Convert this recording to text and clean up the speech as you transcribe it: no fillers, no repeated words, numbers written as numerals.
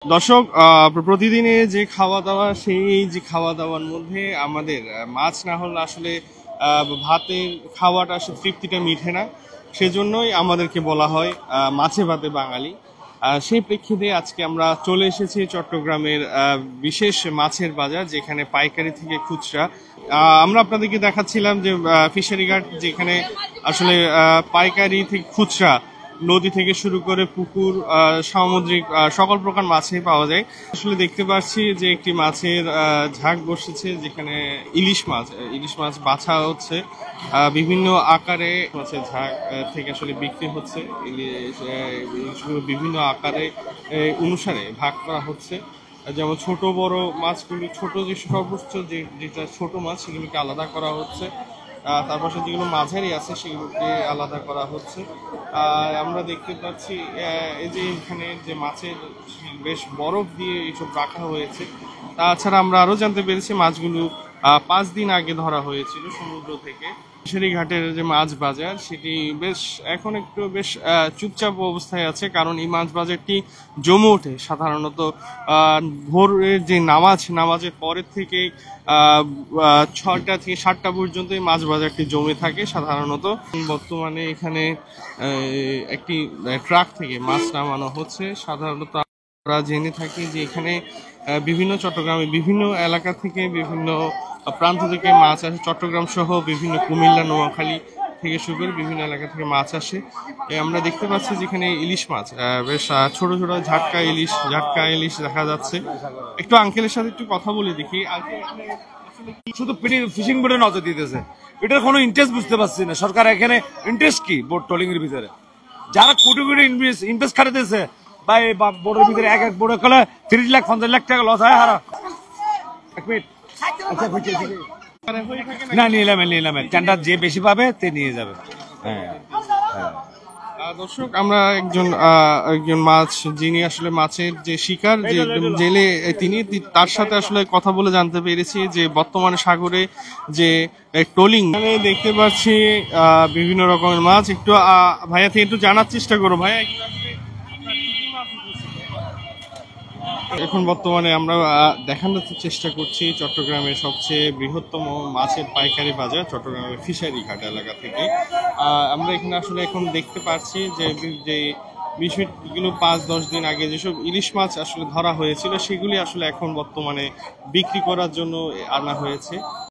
দর্শক, প্রতিদিনে যে খাওয়া দাওয়া সেই যে খাওয়া দাওয়ার মধ্যে আমাদের মাছ না হলে আসলে ভাতের খাওয়াটা আসলে তৃপ্তিটা মিঠে না। সেজন্যই আমাদেরকে বলা হয় মাছে ভাতে বাঙালি। সেই প্রেক্ষিতে আজকে আমরা চলে এসেছি চট্টগ্রামের বিশেষ মাছের বাজার, যেখানে পাইকারি থেকে খুচরা। আমরা আপনাদেরকে দেখাচ্ছিলাম যে ফিশারি ঘাট, যেখানে আসলে পাইকারি থেকে খুচরা নদী থেকে শুরু করে পুকুর, সামুদ্রিক সকল প্রকার মাছই পাওয়া যায়। আসলে দেখতে পাচ্ছি যে একটি মাছের ঝাঁক বসেছে, যেখানে ইলিশ মাছ বাছা হচ্ছে। বিভিন্ন আকারে মাছের ঝাঁক থেকে আসলে বিক্রি হচ্ছে। ইলিশগুলো বিভিন্ন আকারে অনুসারে ভাগ করা হচ্ছে। যেমন ছোট বড় মাছগুলো, ছোট যে সর্বোচ্চ যেটা ছোট মাছ সেগুলোকে আলাদা করা হচ্ছে। তার পাশে যেগুলো মাঝারি আছে সেগুলোকে আলাদা করা হচ্ছে। আমরা দেখতে পাচ্ছি এই যে এখানে যে মাছের বেশ বরফ দিয়ে এইসব রাখা হয়েছে। তাছাড়া আমরা আরও জানতে পেরেছি মাছগুলো 5 দিন আগে ধরা হয়েছিল সমুদ্র থেকে। ফিশারি ঘাটের যে মাছ বাজার সেটি এখন একটু বেশ চুপচাপ অবস্থায় আছে, কারণ এই মাছ বাজারটি জমে ওঠে সাধারণত ভোরের যে নামাজের পরের থেকে 6টা থেকে 7টা পর্যন্ত এই মাছ বাজারটি জমে থাকে সাধারণত। বর্তমানে এখানে একটি ট্রাক থেকে মাছ নামানো হচ্ছে। সাধারণত আমরা জেনে থাকি যে এখানে চট্টগ্রামে বিভিন্ন এলাকা থেকে বিভিন্ন প্রান্ত থেকে মাছ আসে। চট্টগ্রাম সহ বিভিন্ন কুমিল্লা, নোয়াখালী থেকে শুরু করে বিভিন্ন এলাকা থেকে মাছ আসে। আমরা দেখতে পাচ্ছি যেখানে ইলিশ মাছ বেশ ছোট ছোট ঝাটকা ইলিশ দেখা যাচ্ছে। একটু আঙ্কেলের সাথে একটু কথা বলে দেখি। শুধু ফিশিং বোর্ডে নজর দিতেছে, এটার কোনো ইন্টারেস্ট বুঝতে পারছি না। সরকার এখানে ইন্টারেস্ট কি বোট ট্রলিং এর ভিতরে? যারা কোটি কোটি ইনভেস্ট খাটাতেছে বা এই বোর্ডের ভিতরে এক বোর্ডে কলে 30 লাখ 50 লাখ টাকা লস হয়। হারা এক মিনিট, না নিয়ে নিলাম টেন্ডার যে বেশি পাবে তে নিয়ে যাবে। হ্যাঁ হ্যাঁ। দর্শক, আমরা একজন মাছ, যিনি আসলে মাছের যে শিকার, যে জেলে, তার সাথে আসলে কথা বলে জানতে পেরেছি যে বর্তমানে সাগরে যে ট্রলিং দেখতে পাচ্ছি বিভিন্ন রকমের মাছ। একটু ভাইয়া থেকে একটু জানার চেষ্টা করো। ভাইয়া, এখন বর্তমানে আমরা দেখানোর চেষ্টা করছি চট্টগ্রামের সবচেয়ে বৃহত্তম মাছের পাইকারি বাজার, চট্টগ্রামের ফিশারি ঘাট এলাকা থেকে। আমরা এখানে আসলে এখন দেখতে পাচ্ছি যে বিষয়গুলো 5-10 দিন আগে যেসব ইলিশ মাছ আসলে ধরা হয়েছিল সেগুলি আসলে এখন বর্তমানে বিক্রি করার জন্য আনা হয়েছে।